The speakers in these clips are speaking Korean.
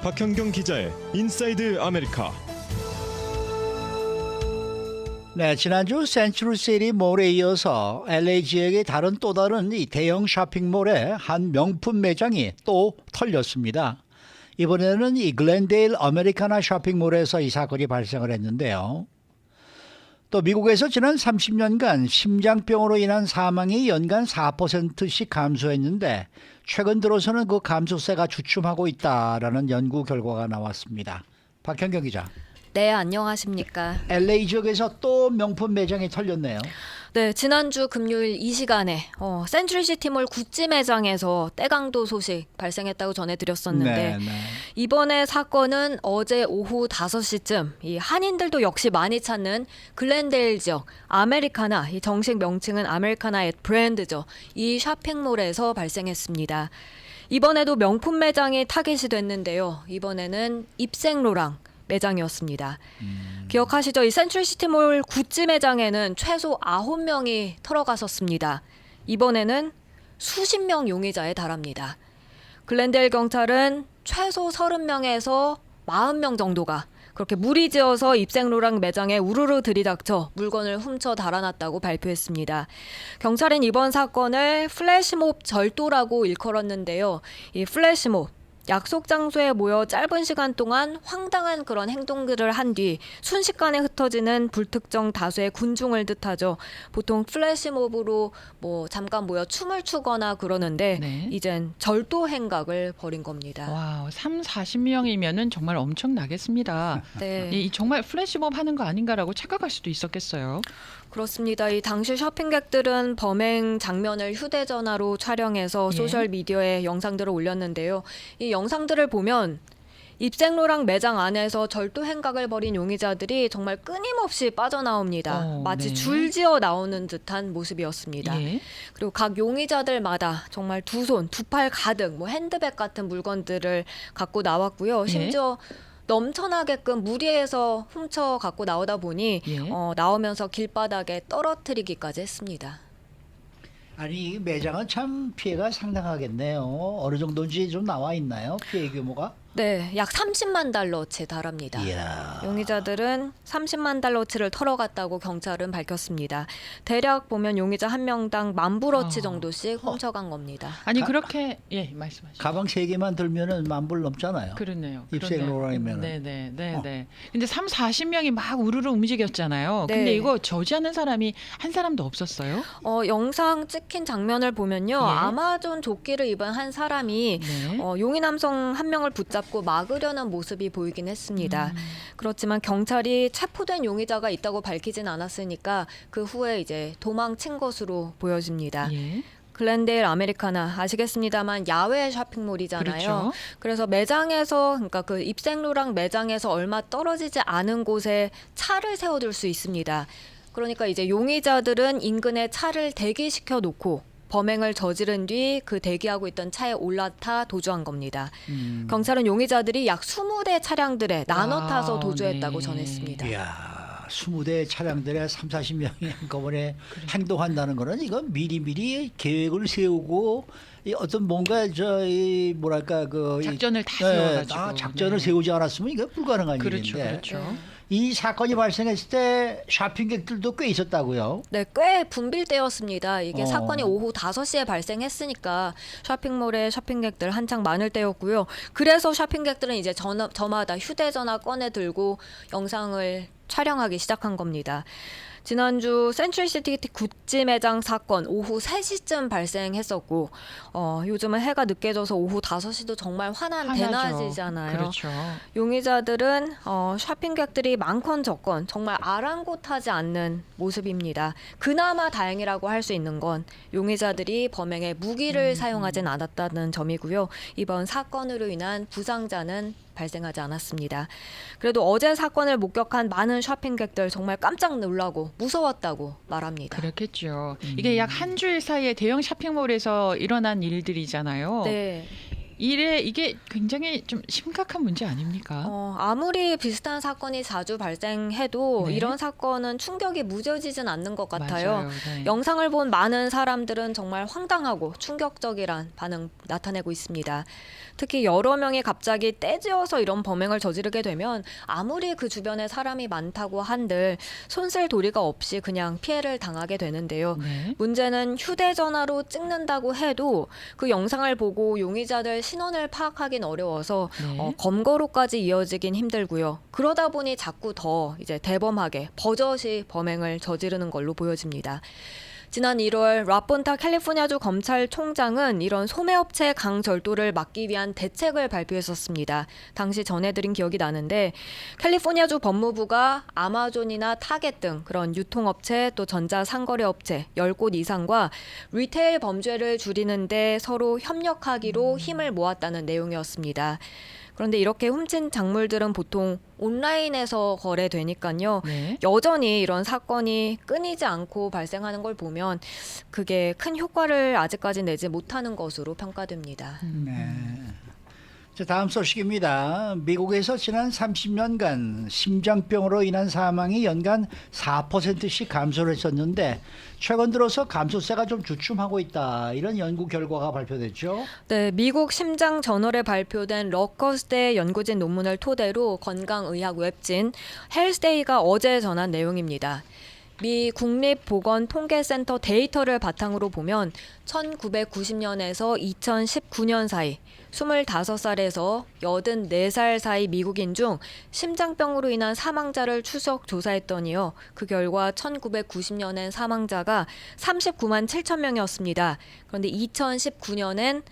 박현경 기자의 인사이드 아메리카. 네, 지난주 센츄리시티 몰에 이어서 LA 지역의 또 다른 이 대형 쇼핑몰에 한 명품 매장이 또 털렸습니다. 이번에는 이 글렌데일 아메리카나 쇼핑몰에서 이 사건이 발생을 했는데요. 또 미국에서 지난 30년간 심장병으로 인한 사망이 연간 4%씩 감소했는데 최근 들어서는 그 감소세가 주춤하고 있다라는 연구 결과가 나왔습니다. 박현경 기자. 네, 안녕하십니까. LA 지역에서 또 명품 매장이 털렸네요. 네, 지난주 금요일 이 시간에 센트럴시티몰 구찌 매장에서 떼강도 소식 발생했다고 전해드렸었는데 이번에 사건은 어제 오후 5시쯤 이 한인들도 역시 많이 찾는 글렌데일 지역 아메리카나, 이 정식 명칭은 아메리카나 앳 브랜드죠. 이 쇼핑몰에서 발생했습니다. 이번에도 명품 매장이 타겟이 됐는데요. 이번에는 입생로랑 매장이었습니다. 기억하시죠? 이 센트럴시티몰 구찌 매장에는 최소 9명이 털어갔었습니다. 이번에는 수십 명 용의자에 달합니다. 글렌데일 경찰은 최소 30명에서 40명 정도가 그렇게 무리지어서 입생로랑 매장에 우르르 들이닥쳐 물건을 훔쳐 달아났다고 발표했습니다. 경찰은 이번 사건을 플래시몹 절도라고 일컬었는데요. 이 플래시몹, 약속 장소에 모여 짧은 시간 동안 황당한 그런 행동들을 한 뒤 순식간에 흩어지는 불특정 다수의 군중을 뜻하죠. 보통 플래시몹으로 잠깐 모여 춤을 추거나 그러는데 이젠 절도 행각을 벌인 겁니다. 와, 30-40명이면은 정말 엄청나겠습니다. 네. 이 정말 플래시몹 하는 거 아닌가라고 착각할 수도 있었겠어요. 그렇습니다. 이 당시 쇼핑객들은 범행 장면을 휴대전화로 촬영해서 소셜미디어에 영상들을 올렸는데요. 이 영상들을 보면 입생로랑 매장 안에서 절도 행각을 벌인 용의자들이 정말 끊임없이 빠져나옵니다. 마치 줄지어 나오는 듯한 모습이었습니다. 그리고 각 용의자들마다 정말 두 손, 두 팔 가득 핸드백 같은 물건들을 갖고 나왔고요. 심지어 넘쳐나게끔 무리해서 훔쳐 갖고 나오다 보니 나오면서 길바닥에 떨어뜨리기까지 했습니다. 아니, 이 매장은 참 피해가 상당하겠네요. 어느 정도인지 좀 나와 있나요? 피해 규모가? 네, 약 30만 달러치에 달합니다. 이야. 용의자들은 30만 달러치를 털어갔다고 경찰은 밝혔습니다. 대략 보면 용의자 한 명당 10,000불어치 정도씩 훔쳐간 겁니다. 아니 그렇게 말씀하시죠. 가방 3개만 들면은 10,000불 넘잖아요. 그렇네요. 입생로랑이면. 네네. 근데 30-40명이 막 우르르 움직였잖아요. 근데 이거 저지하는 사람이 한 사람도 없었어요? 영상 찍힌 장면을 보면요. 아마존 조끼를 입은 한 사람이 용의 남성 한 명을 붙잡고 막으려는 모습이 보이긴 했습니다. 그렇지만 경찰이 체포된 용의자가 있다고 밝히진 않았으니까 그 후에 이제 도망친 것으로 보여집니다. 글렌데일 아메리카나 아시겠습니다만 야외 쇼핑몰이잖아요. 그렇죠. 그래서 매장에서 그러니까 그 입생로랑 매장에서 얼마 떨어지지 않은 곳에 차를 세워둘 수 있습니다. 그러니까 이제 용의자들은 인근에 차를 대기시켜 놓고 범행을 저지른 뒤 그 대기하고 있던 차에 올라타 도주한 겁니다. 경찰은 용의자들이 약 20대 차량들에 나눠 타서 도주했다고 전했습니다. 이야, 20대 차량들에 30-40명이 한꺼번에 행동한다는 거는 이건 미리미리 계획을 세우고 어떤 뭔가 작전을 다 세워가지고 작전을 세우지 않았으면 이거 불가능한 일인데. 그렇죠. 이 사건이 발생했을 때 쇼핑객들도 꽤 있었다고요? 네, 꽤 붐빌 때였습니다. 이게 사건이 오후 5시에 발생했으니까 쇼핑몰에 쇼핑객들 한창 많을 때였고요. 그래서 쇼핑객들은 이제 저마다 휴대전화 꺼내 들고 영상을 촬영하기 시작한 겁니다. 지난주 센트럴시티 구찌 매장 사건 오후 3시쯤 발생했었고 요즘은 해가 늦게 져서 오후 5시도 정말 환한 대낮이잖아요. 그렇죠. 용의자들은 쇼핑객들이 많건 적건 정말 아랑곳하지 않는 모습입니다. 그나마 다행이라고 할 수 있는 건 용의자들이 범행에 무기를 사용하진 않았다는 점이고요. 이번 사건으로 인한 부상자는 발생하지 않았습니다. 그래도 어제 사건을 목격한 많은 쇼핑객들 정말 깜짝 놀라고 무서웠다고 말합니다. 그렇겠죠. 이게 약 한 주일 사이에 대형 쇼핑몰에서 일어난 일들이잖아요. 네. 이게 굉장히 좀 심각한 문제 아닙니까? 아무리 비슷한 사건이 자주 발생해도 네. 이런 사건은 충격이 무뎌지진 않는 것 같아요. 맞아요. 네. 영상을 본 많은 사람들은 정말 황당하고 충격적이란 반응 나타내고 있습니다. 특히 여러 명이 갑자기 떼지어서 이런 범행을 저지르게 되면 아무리 그 주변에 사람이 많다고 한들 손쓸 도리가 없이 그냥 피해를 당하게 되는데요. 네. 문제는 휴대전화로 찍는다고 해도 그 영상을 보고 용의자들 신원을 파악하긴 어려워서 네. 검거로까지 이어지긴 힘들고요. 그러다 보니 자꾸 더 이제 대범하게 버젓이 범행을 저지르는 걸로 보여집니다. 지난 1월 라폰타 캘리포니아주 검찰총장은 이런 소매업체 강절도를 막기 위한 대책을 발표했었습니다. 당시 전해드린 기억이 나는데 캘리포니아주 법무부가 아마존이나 타겟 등 그런 유통업체 또 전자상거래업체 10곳 이상과 리테일 범죄를 줄이는데 서로 협력하기로 힘을 모았다는 내용이었습니다. 그런데 이렇게 훔친 작물들은 보통 온라인에서 거래되니까요. 네. 여전히 이런 사건이 끊이지 않고 발생하는 걸 보면 그게 큰 효과를 아직까지 내지 못하는 것으로 평가됩니다. 네. 자, 다음 소식입니다. 미국에서 지난 30년간 심장병으로 인한 사망이 연간 4%씩 감소를 했었는데 최근 들어서 감소세가 좀 주춤하고 있다. 이런 연구 결과가 발표됐죠. 네, 미국 심장 저널에 발표된 러커스대 연구진 논문을 토대로 건강의학 웹진 헬스데이가 어제 전한 내용입니다. 미 국립보건통계센터 데이터를 바탕으로 보면 1990년에서 2019년 사이 25살에서 84살 사이 미국인 중 심장병으로 인한 사망자를 추적 조사했더니요. 그 결과 1990년엔 사망자가 39만 7천 명이었습니다. 그런데 2019년엔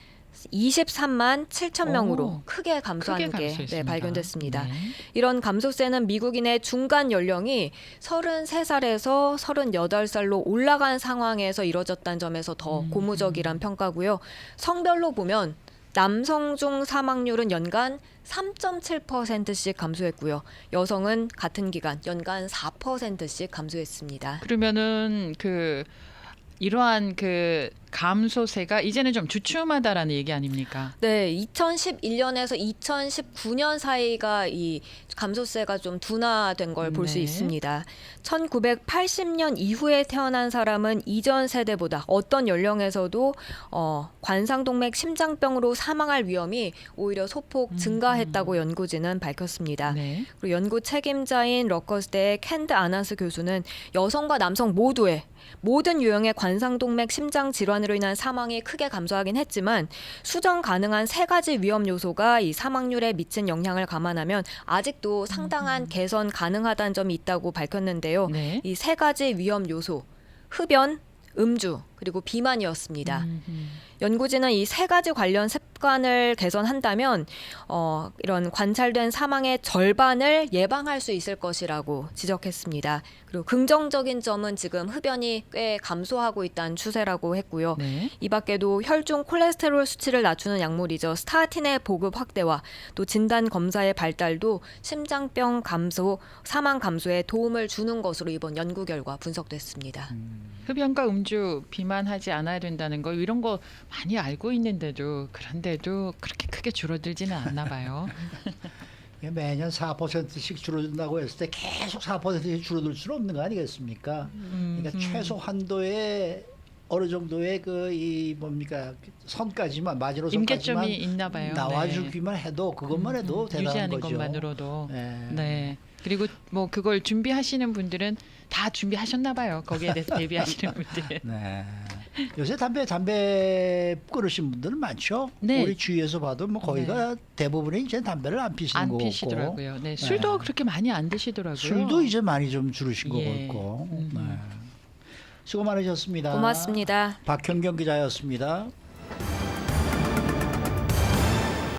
23만 7천 명으로 오, 크게 감소한 크게 게 감소했습니다. 발견됐습니다. 네. 이런 감소세는 미국인의 중간 연령이 33살에서 38살로 올라간 상황에서 이뤄졌다는 점에서 더 고무적이란 평가고요. 성별로 보면 남성 중 사망률은 연간 3.7%씩 감소했고요. 여성은 같은 기간 연간 4%씩 감소했습니다. 그러면은 이러한 감소세가 이제는 좀 주춤하다라는 얘기 아닙니까? 네, 2011년에서 2019년 사이가 이 감소세가 좀 둔화된 걸 볼 수 네. 있습니다. 1980년 이후에 태어난 사람은 이전 세대보다 어떤 연령에서도 관상동맥 심장병으로 사망할 위험이 오히려 소폭 증가했다고 연구진은 밝혔습니다. 네. 그리고 연구 책임자인 러커스대의 캔드 아나스 교수는 여성과 남성 모두의 모든 유형의 관상동맥 심장 질환으로 인한 사망이 크게 감소하긴 했지만 수정 가능한 3가지 위험 요소가 이 사망률에 미친 영향을 감안하면 아직도 상당한 개선 가능하다는 점이 있다고 밝혔는데요. 네. 이 3가지 위험 요소, 흡연, 음주, 그리고 비만이었습니다. 연구진은 이 3가지 관련 습관을 개선한다면 이런 관찰된 사망의 절반을 예방할 수 있을 것이라고 지적했습니다. 그리고 긍정적인 점은 지금 흡연이 꽤 감소하고 있다는 추세라고 했고요. 네. 이 밖에도 혈중 콜레스테롤 수치를 낮추는 약물이죠. 스타틴의 보급 확대와 또 진단 검사의 발달도 심장병 감소, 사망 감소에 도움을 주는 것으로 이번 연구 결과 분석됐습니다. 흡연과 음주, 비만하지 않아야 된다는 거 이런 거 많이 알고 있는데도 그런데도 그렇게 크게 줄어들지는 않나 봐요. 매년 4%씩 줄어든다고 했을 때 계속 4%씩 줄어들 수는 없는 거 아니겠습니까? 그러니까 최소 한도의 어느 정도의 선까지만 마지노선까지만 임계점이 있나 봐요. 나와주기만 해도 그것만 해도 대단한 유지하는 거죠. 것만으로도. 네. 네. 그리고 뭐 그걸 준비하시는 분들은 다 준비하셨나 봐요. 거기에 대해서 대비하시는 분들. 네. 요새 담배 끊으신 분들은 많죠. 네. 우리 주위에서 봐도 뭐 거의가 대부분이 이제 담배를 안 피시는 안 거 피시더라고요. 네. 술도 그렇게 많이 안 드시더라고요. 술도 이제 많이 좀 줄으신 거 예. 같고. 네. 수고 많으셨습니다. 고맙습니다. 박현경 기자였습니다.